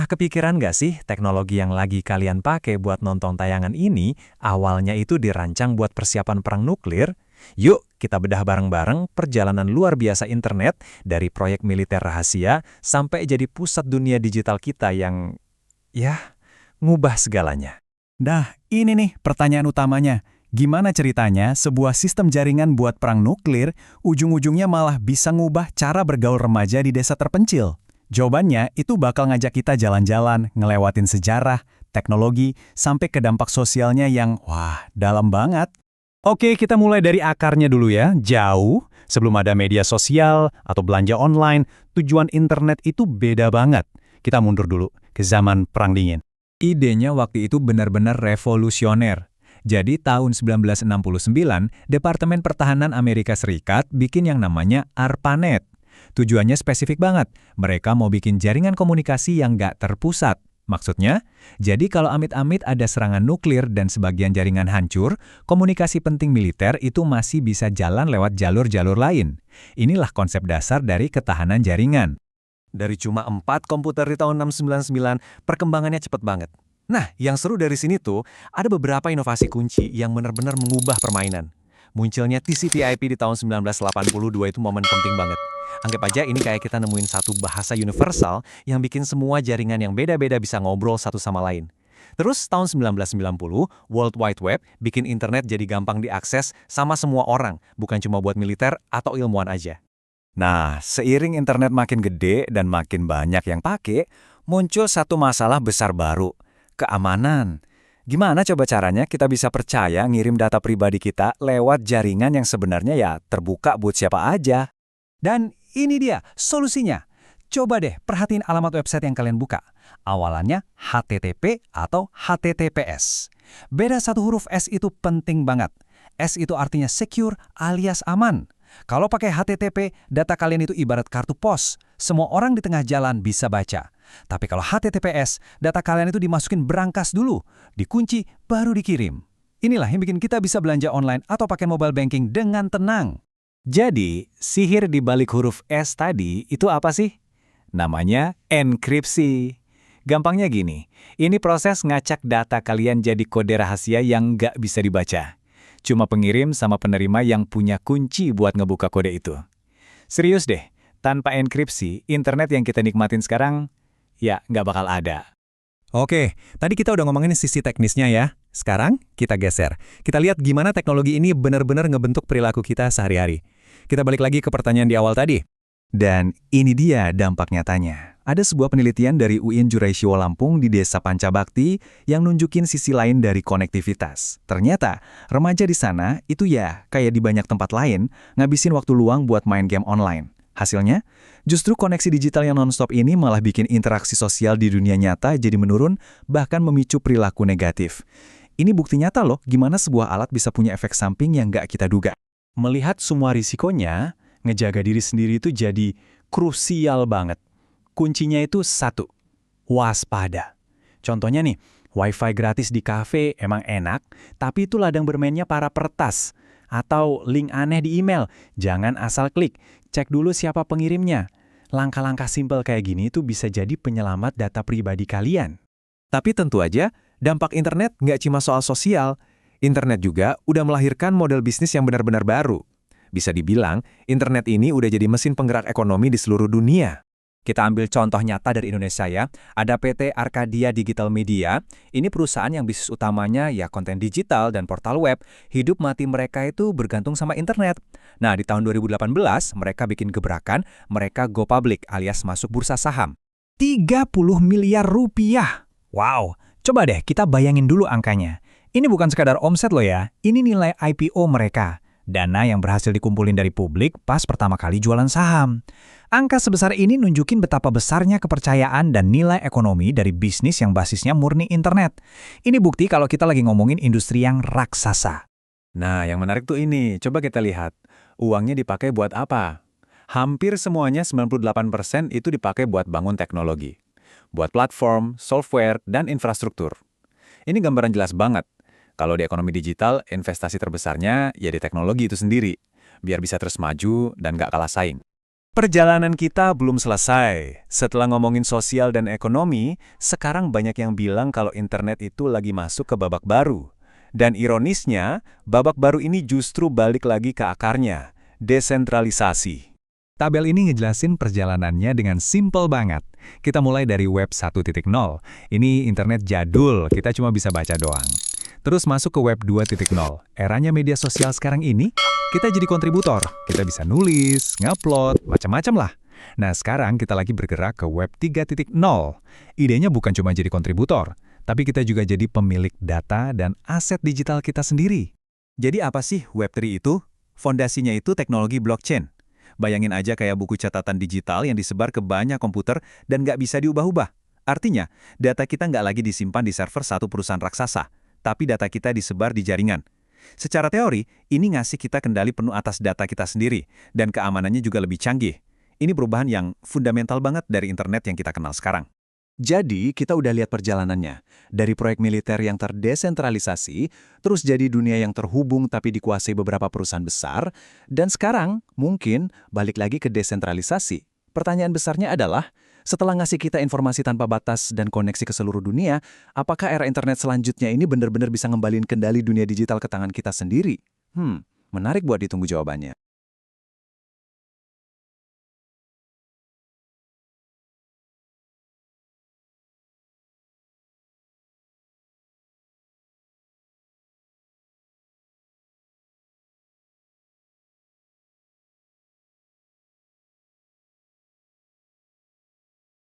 Pernah kepikiran nggak sih teknologi yang lagi kalian pakai buat nonton tayangan ini awalnya itu dirancang buat persiapan perang nuklir? Yuk, kita bedah bareng-bareng perjalanan luar biasa internet dari proyek militer rahasia sampai jadi pusat dunia digital kita yang, ya, ngubah segalanya. Nah, ini nih pertanyaan utamanya. Gimana ceritanya sebuah sistem jaringan buat perang nuklir, ujung-ujungnya malah bisa ngubah cara bergaul remaja di desa terpencil? Jawabannya itu bakal ngajak kita jalan-jalan, ngelewatin sejarah, teknologi, sampai ke dampak sosialnya yang, wah, dalam banget. Oke, kita mulai dari akarnya dulu ya. Jauh, sebelum ada media sosial atau belanja online, tujuan internet itu beda banget. Kita mundur dulu ke zaman Perang Dingin. Idenya waktu itu benar-benar revolusioner. Jadi tahun 1969, Departemen Pertahanan Amerika Serikat bikin yang namanya ARPANET. Tujuannya spesifik banget, mereka mau bikin jaringan komunikasi yang nggak terpusat. Maksudnya, jadi kalau amit-amit ada serangan nuklir dan sebagian jaringan hancur, komunikasi penting militer itu masih bisa jalan lewat jalur-jalur lain. Inilah konsep dasar dari ketahanan jaringan. Dari cuma 4 komputer di tahun 699, perkembangannya cepat banget. Nah, yang seru dari sini tuh, ada beberapa inovasi kunci yang benar-benar mengubah permainan. Munculnya TCP/IP di tahun 1982 itu momen penting banget. Anggap aja ini kayak kita nemuin satu bahasa universal yang bikin semua jaringan yang beda-beda bisa ngobrol satu sama lain. Terus tahun 1990, World Wide Web bikin internet jadi gampang diakses sama semua orang, bukan cuma buat militer atau ilmuwan aja. Nah, seiring internet makin gede dan makin banyak yang pakai, muncul satu masalah besar baru, keamanan. Gimana coba caranya kita bisa percaya ngirim data pribadi kita lewat jaringan yang sebenarnya ya terbuka buat siapa aja? Dan ini dia solusinya. Coba deh perhatiin alamat website yang kalian buka. Awalannya HTTP atau HTTPS. Beda satu huruf S itu penting banget. S itu artinya secure alias aman. Kalau pakai HTTP, data kalian itu ibarat kartu pos. Semua orang di tengah jalan bisa baca. Tapi kalau HTTPS, data kalian itu dimasukin berangkas dulu, dikunci, baru dikirim. Inilah yang bikin kita bisa belanja online atau pakai mobile banking dengan tenang. Jadi, sihir di balik huruf S tadi itu apa sih? Namanya enkripsi. Gampangnya gini, ini proses ngacak data kalian jadi kode rahasia yang nggak bisa dibaca. Cuma pengirim sama penerima yang punya kunci buat ngebuka kode itu. Serius deh, tanpa enkripsi, internet yang kita nikmatin sekarang, ya nggak bakal ada. Oke, tadi kita udah ngomongin sisi teknisnya ya. Sekarang kita geser. Kita lihat gimana teknologi ini benar-benar ngebentuk perilaku kita sehari-hari. Kita balik lagi ke pertanyaan di awal tadi. Dan ini dia dampak nyatanya. Ada sebuah penelitian dari UIN Juraisiwo Lampung di Desa Pancabakti yang nunjukin sisi lain dari konektivitas. Ternyata, remaja di sana itu ya, kayak di banyak tempat lain, ngabisin waktu luang buat main game online. Hasilnya, justru koneksi digital yang non-stop ini malah bikin interaksi sosial di dunia nyata jadi menurun, bahkan memicu perilaku negatif. Ini bukti nyata loh, gimana sebuah alat bisa punya efek samping yang nggak kita duga. Melihat semua risikonya, ngejaga diri sendiri itu jadi krusial banget. Kuncinya itu satu, waspada. Contohnya nih, wifi gratis di kafe emang enak, tapi itu ladang bermainnya para peretas. Atau link aneh di email, jangan asal klik, cek dulu siapa pengirimnya. Langkah-langkah simpel kayak gini itu bisa jadi penyelamat data pribadi kalian. Tapi tentu aja, dampak internet nggak cuma soal sosial. Internet juga udah melahirkan model bisnis yang benar-benar baru. Bisa dibilang, internet ini udah jadi mesin penggerak ekonomi di seluruh dunia. Kita ambil contoh nyata dari Indonesia ya. Ada PT Arcadia Digital Media. Ini perusahaan yang bisnis utamanya ya konten digital dan portal web. Hidup mati mereka itu bergantung sama internet. Nah, di tahun 2018 mereka bikin gebrakan, mereka go public alias masuk bursa saham. 30 miliar rupiah. Wow, coba deh kita bayangin dulu angkanya. Ini bukan sekadar omset loh ya, ini nilai IPO mereka. Dana yang berhasil dikumpulin dari publik pas pertama kali jualan saham. Angka sebesar ini nunjukin betapa besarnya kepercayaan dan nilai ekonomi dari bisnis yang basisnya murni internet. Ini bukti kalau kita lagi ngomongin industri yang raksasa. Nah, yang menarik tuh ini, coba kita lihat. Uangnya dipakai buat apa? Hampir semuanya 98% itu dipakai buat bangun teknologi. Buat platform, software, dan infrastruktur. Ini gambaran jelas banget. Kalau di ekonomi digital, investasi terbesarnya ya di teknologi itu sendiri, biar bisa terus maju dan nggak kalah saing. Perjalanan kita belum selesai. Setelah ngomongin sosial dan ekonomi, sekarang banyak yang bilang kalau internet itu lagi masuk ke babak baru. Dan ironisnya, babak baru ini justru balik lagi ke akarnya, desentralisasi. Tabel ini ngejelasin perjalanannya dengan simple banget. Kita mulai dari web 1.0. Ini internet jadul, kita cuma bisa baca doang. Terus masuk ke web 2.0. Eranya media sosial sekarang ini, kita jadi kontributor. Kita bisa nulis, ngupload, macam-macam lah. Nah, sekarang kita lagi bergerak ke web 3.0. Idenya bukan cuma jadi kontributor, tapi kita juga jadi pemilik data dan aset digital kita sendiri. Jadi apa sih Web3 itu? Fondasinya itu teknologi blockchain. Bayangin aja kayak buku catatan digital yang disebar ke banyak komputer dan nggak bisa diubah-ubah. Artinya, data kita nggak lagi disimpan di server satu perusahaan raksasa, tapi data kita disebar di jaringan. Secara teori, ini ngasih kita kendali penuh atas data kita sendiri, dan keamanannya juga lebih canggih. Ini perubahan yang fundamental banget dari internet yang kita kenal sekarang. Jadi, kita udah lihat perjalanannya. Dari proyek militer yang terdesentralisasi, terus jadi dunia yang terhubung tapi dikuasai beberapa perusahaan besar, dan sekarang, mungkin, balik lagi ke desentralisasi. Pertanyaan besarnya adalah, setelah ngasih kita informasi tanpa batas dan koneksi ke seluruh dunia, apakah era internet selanjutnya ini benar-benar bisa ngembalin kendali dunia digital ke tangan kita sendiri? Menarik buat ditunggu jawabannya.